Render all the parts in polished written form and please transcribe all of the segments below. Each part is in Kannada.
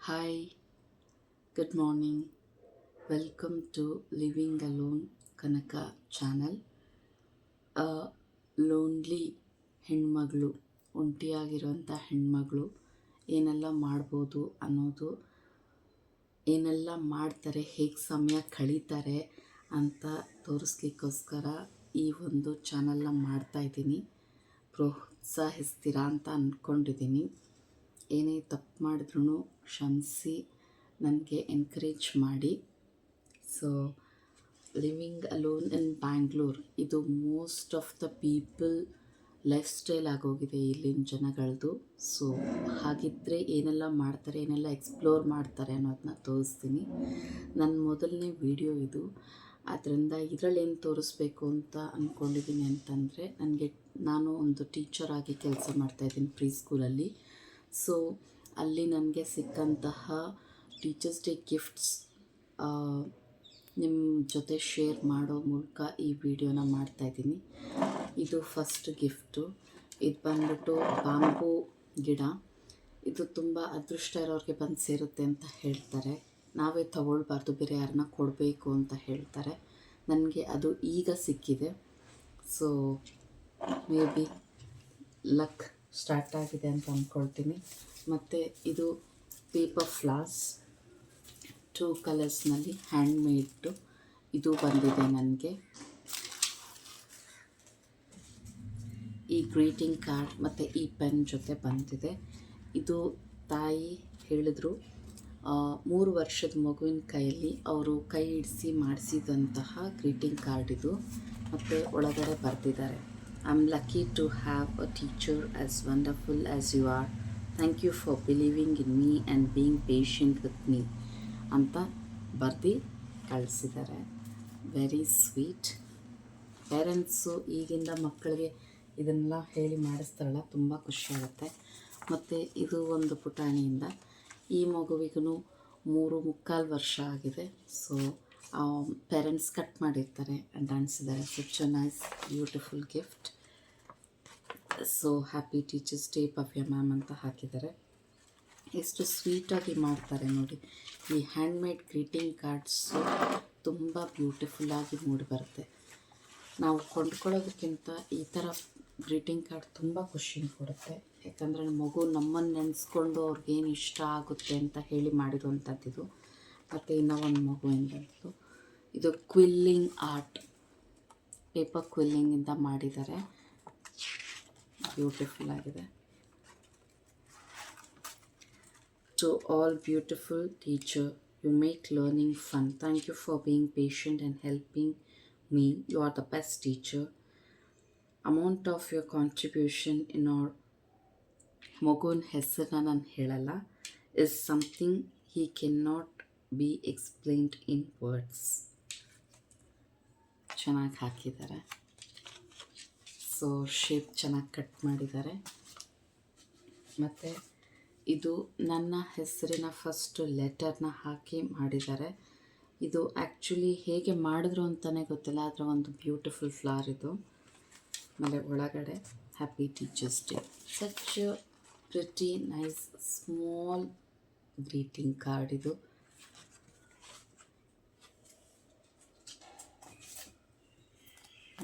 Hi, good morning. Welcome to Living Alone Kanaka channel. Lonely ಹೆಣ್ಮಗಳು, ಒಂಟಿಯಾಗಿರುವಂಥ ಹೆಣ್ಮಗಳು ಏನೆಲ್ಲ ಮಾಡ್ಬೋದು ಅನ್ನೋದು, ಏನೆಲ್ಲ ಮಾಡ್ತಾರೆ, ಹೇಗೆ ಸಮಯ ಕಳೀತಾರೆ ಅಂತ ತೋರಿಸ್ಲಿಕ್ಕೋಸ್ಕರ ಈ ಒಂದು ಚಾನಲ್ನ ಮಾಡ್ತಾಯಿದ್ದೀನಿ. ಪ್ರೋತ್ಸಾಹಿಸ್ತೀರಾ ಅಂತ ಅಂದ್ಕೊಂಡಿದ್ದೀನಿ. ಏನೇ ತಪ್ಪು ಮಾಡಿದ್ರೂ ಕ್ಷಮಿಸಿ ನನಗೆ ಎನ್ಕರೇಜ್ ಮಾಡಿ. So living alone in Bangalore ಇದು most of the people lifestyle ಆಗೋಗಿದೆ ಇಲ್ಲಿನ ಜನಗಳದ್ದು. ಸೊ ಹಾಗಿದ್ದರೆ ಏನೆಲ್ಲ ಮಾಡ್ತಾರೆ, ಏನೆಲ್ಲ ಎಕ್ಸ್ಪ್ಲೋರ್ ಮಾಡ್ತಾರೆ ಅನ್ನೋದನ್ನ ತೋರಿಸ್ತೀನಿ. ನನ್ನ ಮೊದಲನೇ ವಿಡಿಯೋ ಇದು. ಆದ್ದರಿಂದ ಇದರಲ್ಲಿ ಏನು ತೋರಿಸ್ಬೇಕು ಅಂತ ಅಂದ್ಕೊಂಡಿದ್ದೀನಿ ಅಂತಂದರೆ, ನಾನು ಒಂದು ಟೀಚರ್ ಆಗಿ ಕೆಲಸ ಮಾಡ್ತಾಯಿದ್ದೀನಿ ಪ್ರೀ ಸ್ಕೂಲಲ್ಲಿ. ಸೊ ಅಲ್ಲಿ ನನಗೆ ಸಿಕ್ಕಂತಹ ಟೀಚರ್ಸ್ ಡೇ ಗಿಫ್ಟ್ಸ್ ನಿಮ್ಮ ಜೊತೆ ಶೇರ್ ಮಾಡೋ ಮೂಲಕ ಈ ವಿಡಿಯೋನ ಮಾಡ್ತಾಯಿದ್ದೀನಿ. ಇದು ಫಸ್ಟ್ ಗಿಫ್ಟು. ಇದು ಬಂದ್ಬಿಟ್ಟು ಬಾಂಬು ಗಿಡ. ಇದು ತುಂಬ ಅದೃಷ್ಟ ಇರೋರಿಗೆ ಬಂದು ಸೇರುತ್ತೆ ಅಂತ ಹೇಳ್ತಾರೆ. ನಾವೇ ತಗೊಳ್ಬಾರ್ದು, ಬೇರೆ ಯಾರನ್ನ ಕೊಡಬೇಕು ಅಂತ ಹೇಳ್ತಾರೆ. ನನಗೆ ಅದು ಈಗ ಸಿಕ್ಕಿದೆ. So may be luck start ಆಗಿದೆ ಅಂತ ಅಂದ್ಕೊಳ್ತೀನಿ. ಮತ್ತು ಇದು ಪೇಪರ್ ಫ್ಲವರ್ಸ್ 2 ಕಲರ್ಸ್ನಲ್ಲಿ ಹ್ಯಾಂಡ್ ಮೇಡು ಇದು ಬಂದಿದೆ ನನಗೆ. ಈ ಗ್ರೀಟಿಂಗ್ ಕಾರ್ಡ್ ಮತ್ತು ಈ ಪೆನ್ ಜೊತೆ ಬಂದಿದೆ. ಇದು ತಾಯಿ ಹೇಳಿದ್ರು 3 ವರ್ಷದ ಮಗುವಿನ ಕೈಯಲ್ಲಿ ಅವರು ಕೈ ಹಿಡಿಸಿ ಮಾಡಿಸಿದಂತಹ ಗ್ರೀಟಿಂಗ್ ಕಾರ್ಡ್ ಇದು. ಮತ್ತು ಒಳಗಡೆ ಬರೆದಿದ್ದಾರೆ, I'm lucky to have a teacher as wonderful as you are. Thank you for believing in me and being patient with me ಅಂತ ಬರೆದು ಕಳಿಸಿದ್ದಾರೆ. Very sweet. ಪೇರೆಂಟ್ಸು ಈಗಿಂದ ಮಕ್ಕಳಿಗೆ ಇದನ್ನೆಲ್ಲ ಹೇಳಿ ಮಾಡಿಸ್ತಾರಲ್ಲ, ತುಂಬ ಖುಷಿಯಾಗುತ್ತೆ. ಮತ್ತು ಇದು ಒಂದು ಪುಟಾಣಿಯಿಂದ ಈ ಮಗುವಿಗೂ 3.25 ವರ್ಷ ಆಗಿದೆ. ಸೊ ಪೇರೆಂಟ್ಸ್ ಕಟ್ ಮಾಡಿರ್ತಾರೆ ಆ್ಯಂಡ್ ಅನಿಸಿದ್ದಾರೆ. Such a nice beautiful gift. So happy teachers day Pavya ma'am ಅಂತ ಹಾಕಿದ್ದಾರೆ. ಎಷ್ಟು ಸ್ವೀಟಾಗಿ ಮಾಡ್ತಾರೆ ನೋಡಿ. ಈ ಹ್ಯಾಂಡ್ಮೇಡ್ ಗ್ರೀಟಿಂಗ್ ಕಾರ್ಡ್ಸು ತುಂಬ ಬ್ಯೂಟಿಫುಲ್ಲಾಗಿ ಮೂಡಿಬರುತ್ತೆ. ನಾವು ಕೊಂಡ್ಕೊಳ್ಳೋದಕ್ಕಿಂತ ಈ ಥರ ಗ್ರೀಟಿಂಗ್ ಕಾರ್ಡ್ ತುಂಬ ಖುಷಿ ಕೊಡುತ್ತೆ. ಯಾಕಂದರೆ ಮಗು ನಮ್ಮನ್ನು ನೆನೆಸ್ಕೊಂಡು ಅವ್ರಿಗೇನು ಇಷ್ಟ ಆಗುತ್ತೆ ಅಂತ ಹೇಳಿ ಮಾಡಿರುವಂಥದ್ದಿದು. ಮತ್ತು ಇನ್ನೂ ಒಂದು ಮಗುವಿಂದದ್ದು ಇದು ಕ್ವಿಲ್ಲಿಂಗ್ ಆರ್ಟ್, ಪೇಪರ್ ಕ್ವಿಲ್ಲಿಂಗಿಂದ ಮಾಡಿದ್ದಾರೆ. ಬ್ಯೂಟಿಫುಲ್ ಆಗಿದೆ. To all beautiful teacher, you make learning fun. Thank you for being patient and helping me. You are the best teacher. Amount of your contribution in our ಮಗುವಿನ ಹೆಸರನ್ನ ನಾನು ಹೇಳಲ್ಲ, is something he cannot be explained in words. ಚೆನ್ನಾಗಿ ಹಾಕಿದ್ದಾರೆ. ಸೊ ಶೇಪ್ ಚೆನ್ನಾಗಿ ಕಟ್ ಮಾಡಿದ್ದಾರೆ. ಮತ್ತು ಇದು ನನ್ನ ಹೆಸರಿನ ಫಸ್ಟ್ ಲೆಟರ್ನ ಹಾಕಿ ಮಾಡಿದ್ದಾರೆ. ಇದು ಆ್ಯಕ್ಚುಲಿ ಹೇಗೆ ಮಾಡಿದ್ರು ಅಂತಲೇ ಗೊತ್ತಿಲ್ಲ, ಆದರೆ ಒಂದು ಬ್ಯೂಟಿಫುಲ್ ಫ್ಲವರ್ ಇದು. ಆಮೇಲೆ ಒಳಗಡೆ happy teachers day. Such pretty nice small greeting card ಇದು.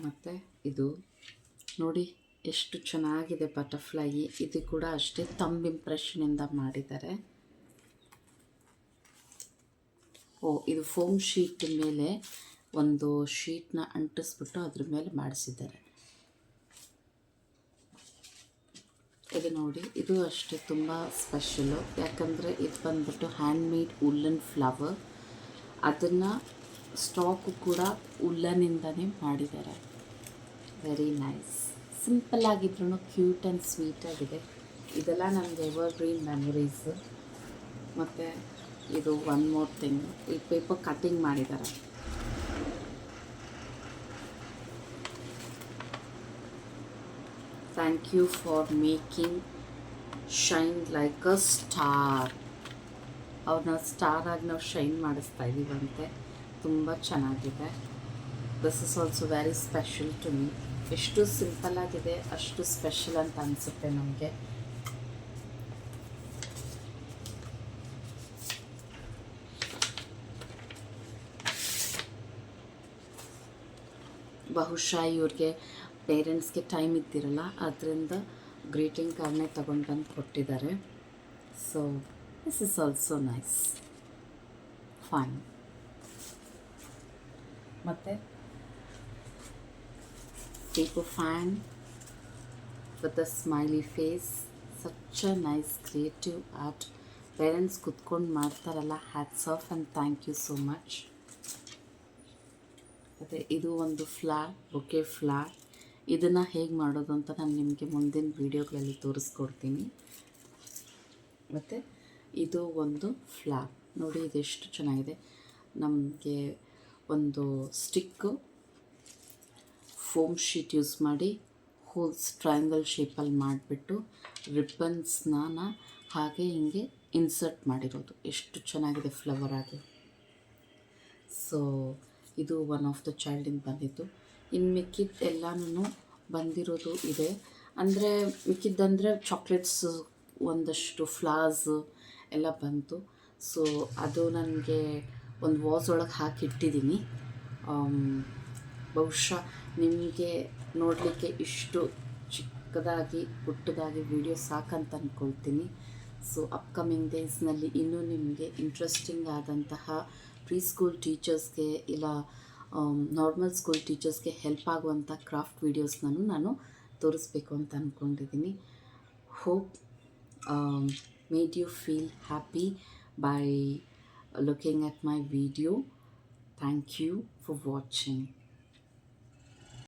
ಮತ್ತು ಇದು ನೋಡಿ ಎಷ್ಟು ಚೆನ್ನಾಗಿದೆ ಬಟರ್ಫ್ಲೈ. ಇದು ಕೂಡ ಅಷ್ಟೇ ತಂಬ್ ಇಂಪ್ರೆಷನಿಂದ ಮಾಡಿದ್ದಾರೆ. ಇದು ಫೋಮ್ ಶೀಟ್ ಮೇಲೆ ಒಂದು ಶೀಟ್ನ ಅಂಟಿಸ್ಬಿಟ್ಟು ಅದ್ರ ಮೇಲೆ ಮಾಡಿಸಿದ್ದಾರೆ. ಇದು ನೋಡಿ, ಇದು ಅಷ್ಟೇ ತುಂಬ ಸ್ಪೆಷಲು. ಯಾಕಂದರೆ ಇದು ಬಂದ್ಬಿಟ್ಟು ಹ್ಯಾಂಡ್ಮೇಡ್ ಉಲ್ಲನ್ ಫ್ಲವರ್. ಅದನ್ನು ಸ್ಟಾಕು ಕೂಡ ಉಲ್ಲನಿಂದನೇ ಮಾಡಿದ್ದಾರೆ. Very nice. ಸಿಂಪಲ್ ಆಗಿದ್ರೂ ಕ್ಯೂಟ್ ಆ್ಯಂಡ್ ಸ್ವೀಟಾಗಿದೆ. ಇದೆಲ್ಲ ನಮಗೆ ಎವರ್ಗ್ರೀನ್ ಮೆಮೊರೀಸು. ಮತ್ತು ಇದು ಒನ್ ಮೋರ್ ಥಿಂಗ್, ಈ ಪೇಪರ್ ಕಟ್ಟಿಂಗ್ ಮಾಡಿದ್ದಾರೆ. Thank you for making shine like a star. ಅವ್ರನ್ನ ಸ್ಟಾರ್ ಆಗಿ ನಾವು ಶೈನ್ ಮಾಡಿಸ್ತಾ ಇದ್ದೀವಂತೆ. ತುಂಬ ಚೆನ್ನಾಗಿದೆ. This is also very special to me. ಎಷ್ಟು ಸಿಂಪಲ್ ಆಗಿದೆ ಅಷ್ಟು ಸ್ಪೆಷಲ್ ಅಂತ ಅನಿಸುತ್ತೆ ನಮಗೆ. ಬಹುಶಃ ಇವ್ರಿಗೆ ಪೇರೆಂಟ್ಸ್ಗೆ ಟೈಮ್ ಇದ್ದಿರಲ್ಲ, ಅದರಿಂದ ಗ್ರೀಟಿಂಗ್ ಕಾರ್ಡ್ನೇ ತಗೊಂಡು ಬಂದು ಕೊಟ್ಟಿದ್ದಾರೆ. So this is also nice, fine. ಮತ್ತು paper fan with a smiley face, such a nice creative art. Parents ಕುತ್ಕೊಂಡು ಮಾಡ್ತಾರಲ್ಲ, hats off and thank you so much. ಮತ್ತು ಇದು ಒಂದು ಫ್ಲಾರ್, ಬೊಕೆ ಫ್ಲಾರ್. ಇದನ್ನು ಹೇಗೆ ಮಾಡೋದು ಅಂತ ನಾನು ನಿಮಗೆ ಮುಂದಿನ ವೀಡಿಯೋಗಳಲ್ಲಿ ತೋರಿಸ್ಕೊಡ್ತೀನಿ. ಮತ್ತು ಇದು ಒಂದು ಫ್ಲಾರ್ ನೋಡಿ, ಇದೆಷ್ಟು ಚೆನ್ನಾಗಿದೆ. ನಮಗೆ ಒಂದು ಸ್ಟಿಕ್ಕು ಫೋಮ್ ಶೀಟ್ ಯೂಸ್ ಮಾಡಿ ಹೋಲ್ಸ್ ಟ್ರಯಾಂಗಲ್ ಶೇಪಲ್ಲಿ ಮಾಡಿಬಿಟ್ಟು ರಿಬ್ಬನ್ಸ್ನ ಹಾಗೆ ಹಿಂಗೆ ಇನ್ಸರ್ಟ್ ಮಾಡಿರೋದು. ಎಷ್ಟು ಚೆನ್ನಾಗಿದೆ ಫ್ಲವರ್ ಆಗಿ. ಸೊ ಇದು ಒನ್ ಆಫ್ ದ ಚೈಲ್ಡಿಂದ ಬಂದಿತ್ತು. ಇನ್ನು ಮಿಕ್ಕಿದ್ದು ಎಲ್ಲನೂ ಬಂದಿರೋದು ಇದೆ. ಅಂದರೆ ಮಿಕ್ಕಿದ್ದಂದರೆ ಚಾಕ್ಲೇಟ್ಸ್, ಒಂದಷ್ಟು ಫ್ಲವರ್ಸ್ ಎಲ್ಲ ಬಂತು. ಸೊ ಅದು ನನಗೆ ಒಂದು ವಾಸ್ ಒಳಗೆ ಹಾಕಿಟ್ಟಿದ್ದೀನಿ. ಬಹುಶಃ ನಿಮಗೆ ನೋಡಲಿಕ್ಕೆ ಇಷ್ಟು ಚಿಕ್ಕದಾಗಿ ಪುಟ್ಟದಾಗಿ ವಿಡಿಯೋ ಸಾಕಂತ ಅಂದ್ಕೊಳ್ತೀನಿ. ಸೊ ಅಪ್ಕಮಿಂಗ್ ಡೇಸ್ನಲ್ಲಿ ಇನ್ನೂ ನಿಮಗೆ ಇಂಟ್ರೆಸ್ಟಿಂಗ್ ಆದಂತಹ ಪ್ರೀ ಸ್ಕೂಲ್ ಟೀಚರ್ಸ್ಗೆ ಇಲ್ಲ ನಾರ್ಮಲ್ ಸ್ಕೂಲ್ ಟೀಚರ್ಸ್ಗೆ ಹೆಲ್ಪ್ ಆಗುವಂಥ ಕ್ರಾಫ್ಟ್ ವೀಡಿಯೋಸ್ನೂ ನಾನು ತೋರಿಸ್ಬೇಕು ಅಂತ ಅಂದ್ಕೊಂಡಿದ್ದೀನಿ. Hope made you feel happy by looking at my video. Thank you for watching.